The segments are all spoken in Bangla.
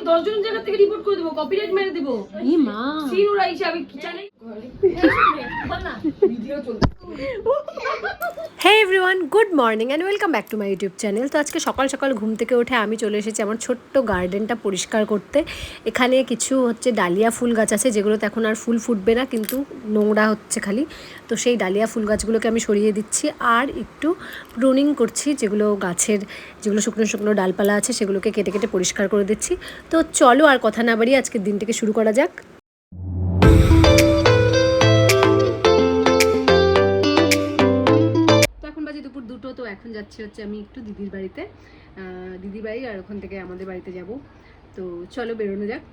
10 জনের জায়গা থেকে রিপোর্ট করে দেবো, কপিরাইট মেরে দেবো। এই মা সিন উড়াইছে, আমি কি জানি বল না ভিডিও চলছে। Hey everyone, good morning and welcome back to my YouTube channel. তো আজকে সকাল সকাল ঘুম থেকে উঠে আমি চলে এসেছি আমার ছোট্ট গার্ডেনটা পরিষ্কার করতে। এখানে কিছু ডালিয়া ফুল গাছ আছে যেগুলোতে এখন আর ফুল ফুটবে না, কিন্তু নোংরা হচ্ছে খালি। তো সেই ডালিয়া ফুল গাছগুলোকে আমি সরিয়ে দিচ্ছি আর একটু প্রুনিং করছি, যেগুলো গাছের যেগুলো শুকনো শুকনো ডালপালা আছে সেগুলোকে কেটে কেটে পরিষ্কার করে দিচ্ছি। তো চলো আর কথা না বাড়িয়ে আজকের দিনটিকে শুরু করা যাক। দুপুর 2টো, তো এখন যাচ্ছি আমি একটু দিদির বাড়ি, আর ওখান থেকে আমাদের বাড়িতে যাব। তো চলো বেরোনো যাক।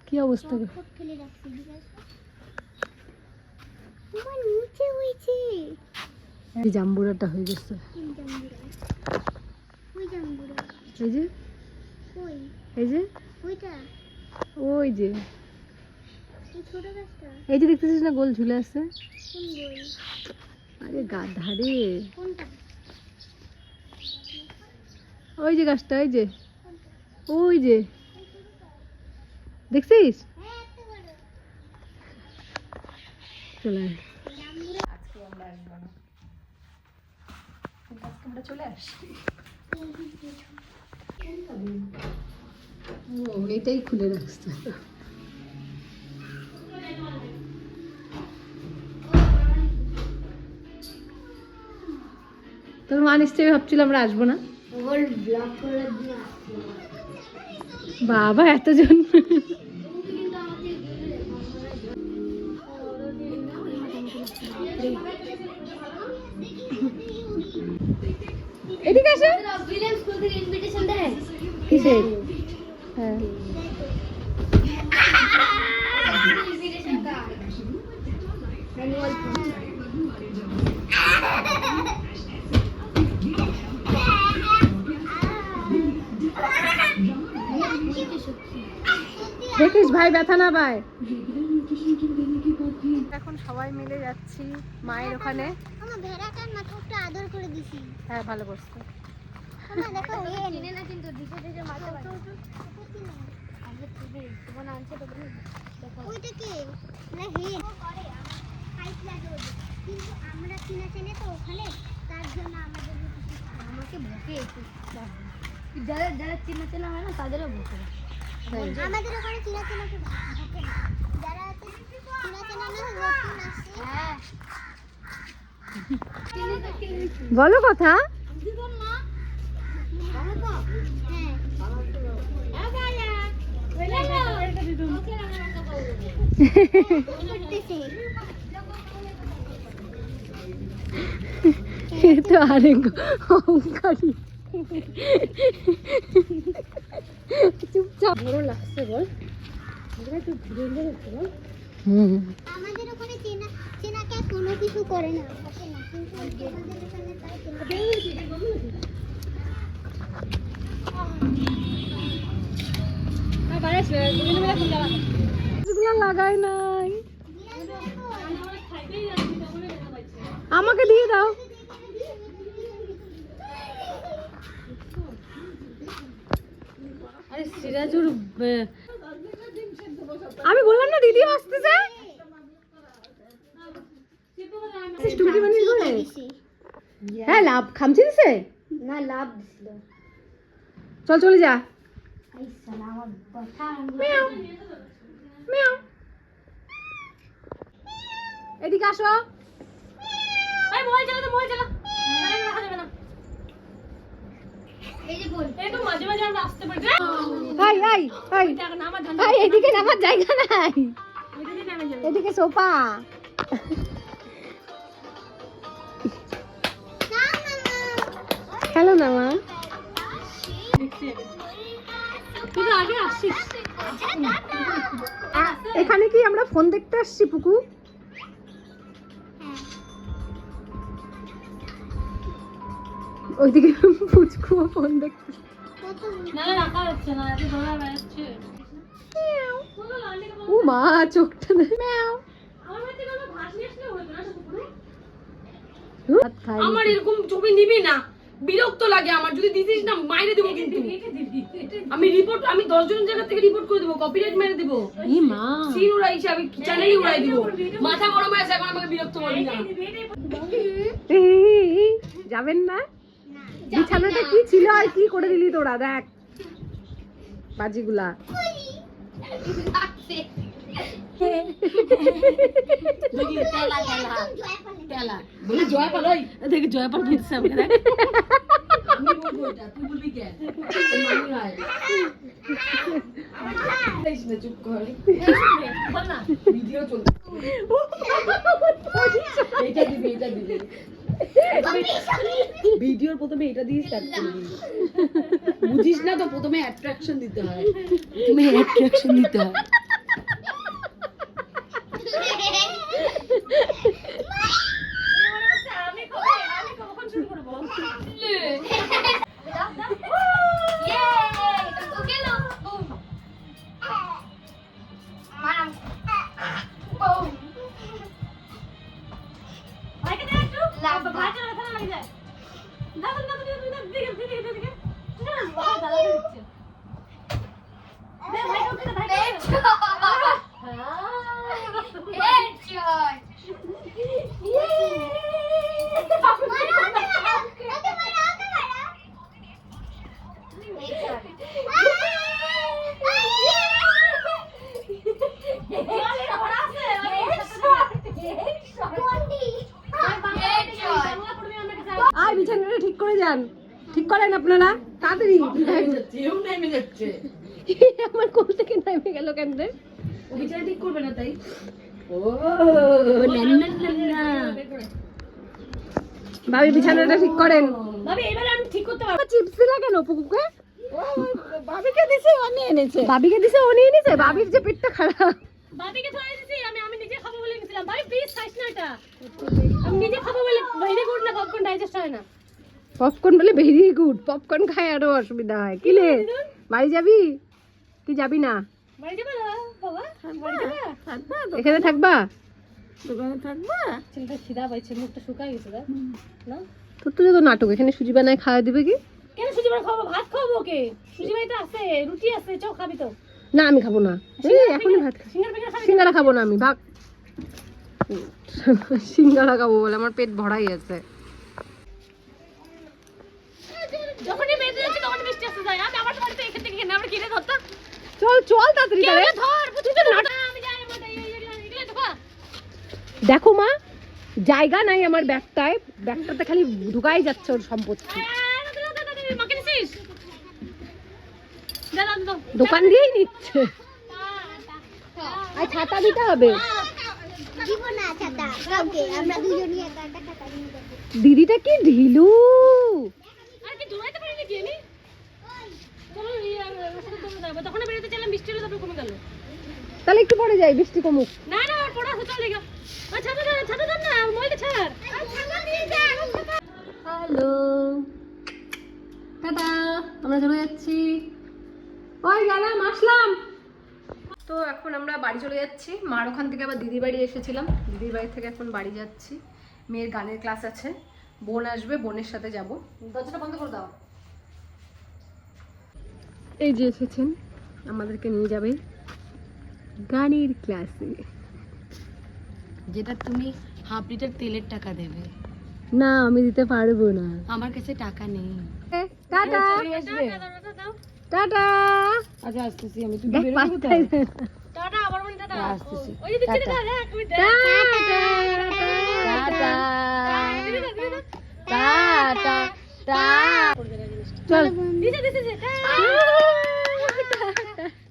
কি অবস্থা? এই জাম্বুরাটা হয়ে গেছে। এই যে দেখতেছিস না, গোল ঝুলে আছে। আরে গাধা রে, ওই যে গাছটা, ওই যে দেখছিস। চলে আমরা চলে আসছি। ও এটাই খুলে রাখছে। তোর মা নিশ্চয়ই ভাবছিল আমরা আসবো না। বাবা এতজন! এদিকে আসো। কিসের? হ্যাঁ দেখিস ভাই, ব্যথা না ভাই। এখন সবাই মিলে যাচ্ছি মায়ের ওখানে। আমার ভেড়াটার মাথা একটু আদর করে দিছি। হ্যাঁ ভালো করছো। আমার দেখো এ চিনে না, কিন্তু দিশে দিশে মাথা বাঁধা। আগে তুই তোমার আনছে তো দেখো ওইটা কি না হে করে হাইট লাগে ওদের, কিন্তু আমরা চিনা চেনে তো ওখানে, তার জন্য আমাকে ভোকে একটু যারা যারা চিনা চেনা হয় না তাদেরও ভোকে। আমাদের ওখানে চিনা চেনা কি ভোকে না, যারা চিনা চেনা না নতুন আসছে। হ্যাঁ বলো কথা। তো আরেক অহংকারী। চুপচাপ বড় লাগছে বল। আমাদের ওখানে চেনা চেনাকে কোনো কিছু করে না। লাগাই নাই, আমাকে দিয়ে দাও। আরে সিরাজুর, আমি বললাম না দিদিও আসতেছে। হ্যাঁ লাভ খামচি দিছে না, লাভ দিছিল। চল চলে যা। এদিকে আসো। এই মোবাইল চালা, তো মোবাইল চালা, রাখা যাবে না। এই যে বল, এই তো মাঝে মাঝে আমরা আসতে পারি। হাই হাই হাই হাই, এদিকে নামার জায়গা নাই, এদিকে সোফা। হ্যালো না মা, তুই তো আগে আসছিস। এখানে কি আমরা ফোন দেখতে আসছি পুকু? ওইদিকে পুচকু ফোন দেখতে। না রাখা যাচ্ছে না, এত ধরা বেড়াচ্ছে। মা চোখটা ম্যাও আমার বাড়িতে কোনো ভাস নিয়ে আসলে হতো না পুরো। ভাত খাই আমার এরকম ছবি নিবি না, বিরক্ত লাগে আমার। যদি দিছিস না মাইরে দেবো কিন্তু। আমি 10 জনের জায়গা থেকে রিপোর্ট করে দেবো, কপিরাইট মেরে দেবো। ই মা সিন উড়াইছে, আমি চ্যানেলই উড়াই দিব। মাথা গরম হয়ে আছে, এখন আমাকে বিরক্ত করবি না। যাবেন না? বিছানাটা কি ছিল আর কি করে দিলি তোরা, দেখ বাজিগুলা। দেখি তেলা বলি জয়পাল, ওই দেখি জয়পাল বুঝছে আমাকে। দেখ আমি বলবো এটা, তুই বলবি কেন? মামি হয় না, চুপ কর, বল না, ভিডিও চলছে। এটা দিবি ভিডিওর প্রথমে এটা দিয়ে স্টার্ট করবি। বুঝিস না তো, প্রথমে অ্যাট্রাকশন দিতে হয়, আর বিছানাটা ঠিক করে যান, ঠিক করেন আপনারা তাড়াতাড়ি। নেমে যাচ্ছে, আমার কোল থেকে নেমে গেল কেন রে? ও বিছানা ঠিক করবে না তাই। ও ভাবি বিছানাটা ঠিক করেন। ভাবি এবারে আমি ঠিক করতে পারবো। চিপস দিলা কেন পুকুকে? ভাবিকে দিছে ও নিয়ে এনেছে। ভাবিকে দিছে ও নিয়ে এনেছে। ভাবির যে পেটটা খারাপ। ভাবিকে ধরে দিছি, আমি নিজে খাবো বলে গেছিলাম। ভাই প্লিজ খাইস না এটা, আমি নিজে খাবো বলে। ভেরি গুড না, পপকর্ন ডাইজেস্ট হয় না। পপকর্ন বলে ভেরি গুড, পপকর্ন খায় আরো অসুবিধা হয়। কি রে বাড়ি যাবি কি যাবি না? বাড়ি যাবে না বাবা, বাড়ি যাবে? এখানে থাকবা? দোকানে থাকবা? ছেলেটা খিদা পাইছে, মুখটা শুকায় গেছে না? তোর তো যত নাটক, এখানে সুজি বানায় খাওয়া দিবে কি? কেন সুজি বানায় খাবো? ভাত খাবো ওকে। সুজি বানাইতে আছে, রুটি আছে, চাও খাবি তো? না আমি খাবো না, এই এখনই ভাত খাই। সিঙ্গারা খাবো না আমি, ভাগ। সিঙ্গারা খাবো বলে আমার পেট ভরাই আছে। যখনই বেঁধে যাচ্ছে তখনই মিষ্টি আসতে যায়। আমি আমার বাড়িতে এখান থেকে কিনে আমরা কিনে ধরতাম। চল চল তাড়াতাড়ি করে ধর, তুই তো নাটক। আমি যাই, আমরা এগুলো তো খা। দেখো মা, জায়গা নাই আমার ব্যাগটায়, ব্যাগটাতে খালি ঢুকাই যাচ্ছে ওর সম্পত্তি। মাকে নিছিস? দাদা দাও, দোকান দিয়েই নিচ্ছে। আর ছাতা দিতে হবে। দিব না ছাতা কাউকে, আমরা দুজনই একা একা ছাতা নিয়ে যাব। দিদিটা কি ঢিলু। আর কি দৌড়াইতে পারি নাকি আমি? চলো তখন বেরোতে চাইলাম, বৃষ্টি হলো, তারপরে কমে গেল। তাহলে একটু পরে যাই, বৃষ্টি কমুক। না না, আর পড়া আছে, চল দেখা। ছাতা ধর না, মোবাইলটা ছাড়। হ্যালো টাটা, আমরা চলে যাচ্ছি। ওই গেলাম, আসলাম। তো এখন আমরা বাড়ি চলে যাচ্ছি। মার ওখান থেকে আবার দিদির বাড়ি এসেছিলাম, দিদির বাড়ি থেকে এখন বাড়ি যাচ্ছি। মেয়ের গানের ক্লাস আছে, বোন আসবে, বোনের সাথে যাব। দরজাটা বন্ধ করে দাও। এই যে এসেছেন, আমাদেরকে নিয়ে যাবে গানের ক্লাসে। যেটা তুমি হাফ লিটার তেলের টাকা দেবে। না আমি দিতে পারবো না, আমার কাছে টাকা নেই। Tata tata. আচ্ছা আসতেছি আমি, তুমি দেখ পাত্তাই দেয় না। টাটা, আবার বলি টাটা। আসতেছি। ওই যে দিচ্ছি টাকা, দেখ আমি দেখ। Tata tata tata. চল দিছে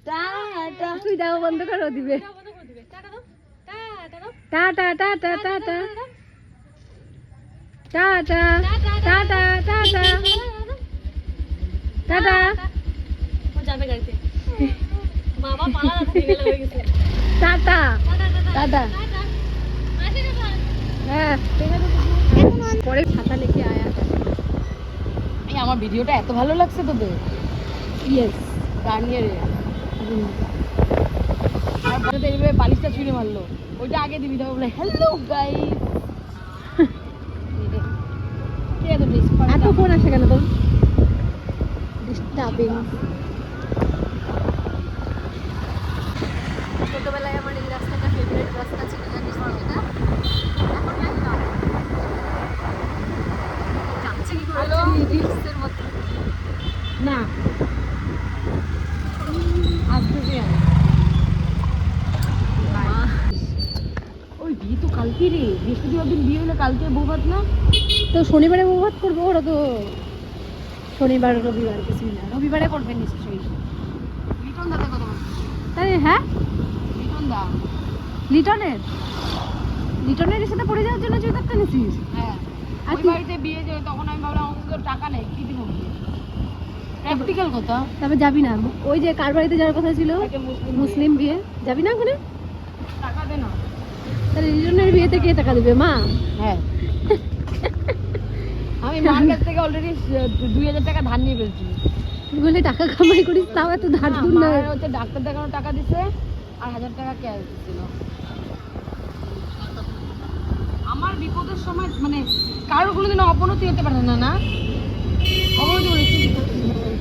টাটা। তুই দাও বন্ধ করো, দিবে। বন্ধ করে দিবে। টাটা দাও, টাটা দাও, tata tata tata tata tata tata tata. ও যাবে গাড়িতে। বাবা পালা দিয়ে গেল, হয়ে গেছে। Tata tata tata. আসি না ভাই। হ্যাঁ পরে ছাতা লেকে আয়া। এই আমার ভিডিওটা এত ভালো লাগছে তোদের। ইয়েস গার্নিয়ারে আর দেখবে ছুঁড়ে মারলো, ওইটা আগে দিবি, তারপর বলে হ্যালো গাইস। এত ফোন আসে কেন তোর? ডিস্টার্বিং। ছোটবেলায় আমার এই রাস্তাটা ফেভারিট রাস্তা ছিল, জানিস তো এটা? এখন একদম যাচ্ছে কি করে রিলসের মতো না আসতেছি আমি। ওই বিয়ে তো কালকে রে, বৃহস্পতিবার দিন বিয়ে হলে কালকে বউ ভাত না? তো শনিবারে বৌভাত করবো, ওরা তো শনিবার রবিবার কিছুই না, রবিবারে করবে নিশ্চয়ই। লিটন দাদা কথা বলছে, তাই হ্যাঁ, লিটন দা। লিটনের সাথে পড়ে যাওয়ার জন্য চুড়িদারটা নিছিস? হ্যাঁ, আর ওই তুই- বাড়িতে বিয়ে যে, তখন আমি ভাবলাম আমার তো টাকা নেই, কি দিব? প্র্যাকটিক্যাল কথা। তবে যাবি না? ওই যে কার বাড়িতে যাওয়ার কথা ছিল, একটা মুসলিম বিয়ে, যাবি না ওখানে? টাকা দে না। তাহলে লিটনের বিয়েতে কে টাকা দেবে? মা? হ্যাঁ, আমি মার কাছ থেকে অলরেডি 2000 টাকা ধার নিয়ে ফেলছি। তুই বলে টাকা কামাই করিস, তাও এত ধার দুর না। মায়ের হচ্ছে ডাক্তার দেখানোর টাকা দিছে আর 1000 টাকা ক্যাশ দিছিল। আমার বিপদের সময় মানে কারোর কোনোদিন অবনতি হতে পারে না, না অবনতি বলেছি।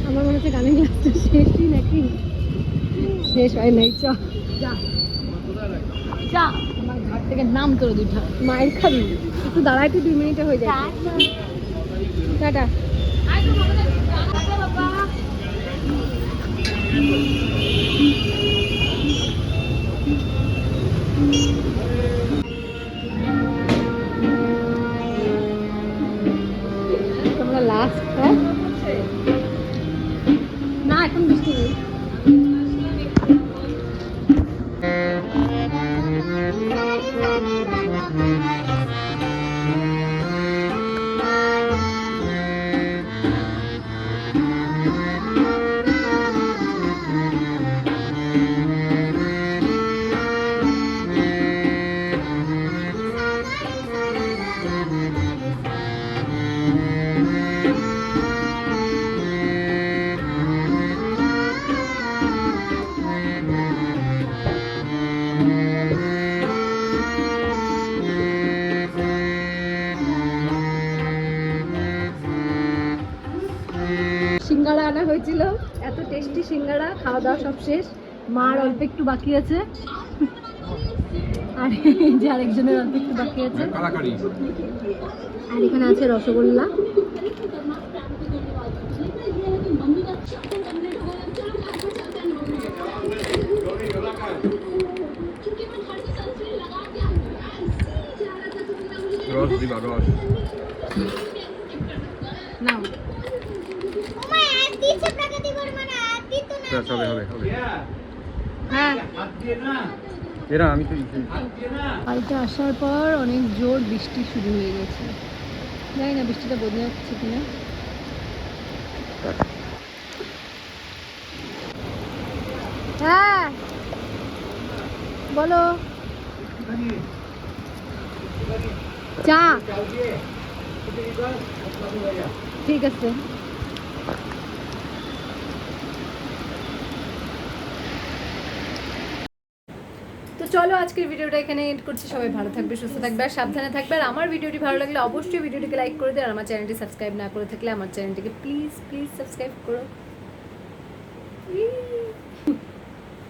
আমার মনে হচ্ছে গানের ক্লাসটা শেষই নাকি, শেষ হয় নাই। চ যা যা, আমার ঘাট থেকে নাম তোর দুইটা। মায়ের খাবি, একটু দাঁড়াই, তুই 2 মিনিটে হয়ে যায়। টাটা। তোমরা লাস্ট, হ্যাঁ না এখন বৃষ্টি নেই। সিঙ্গাড়া আনা হয়েছিল, এত টেস্টি সিঙ্গাড়া, খাওয়া দাওয়া সব শেষ। মার অল্প একটু বাকি আছে, আর এই যে আরেকজনের অল্প একটু বাকি আছে, আর এখানে আছে রসগোল্লা। রস দিবা, রস। নাও ওমা এক দিছে প্রগতি করবে না, এক দিত না। ব্যাস, হবে হবে হবে। হ্যাঁ, এরা আমি তো বাড়িতে আসার পর অনেক জোর বৃষ্টি শুরু হয়ে গেছে, জানি না বৃষ্টিটা বোঝা যাচ্ছে কিনা। হ্যাঁ বলো। চা, ঠিক আছে। তো চলো আজকের ভিডিওটা এখানে এন্ড করছি। সবাই ভালো থাকবে, সুস্থ থাকবে আর সাবধানে থাকবে। আর আমার ভিডিওটি ভালো লাগলে অবশ্যই ভিডিওটিকে লাইক করে দিও, আর আমার চ্যানেলটি সাবস্ক্রাইব না করে থাকলে আমার চ্যানেলটিকে প্লিজ প্লিজ সাবস্ক্রাইব করো।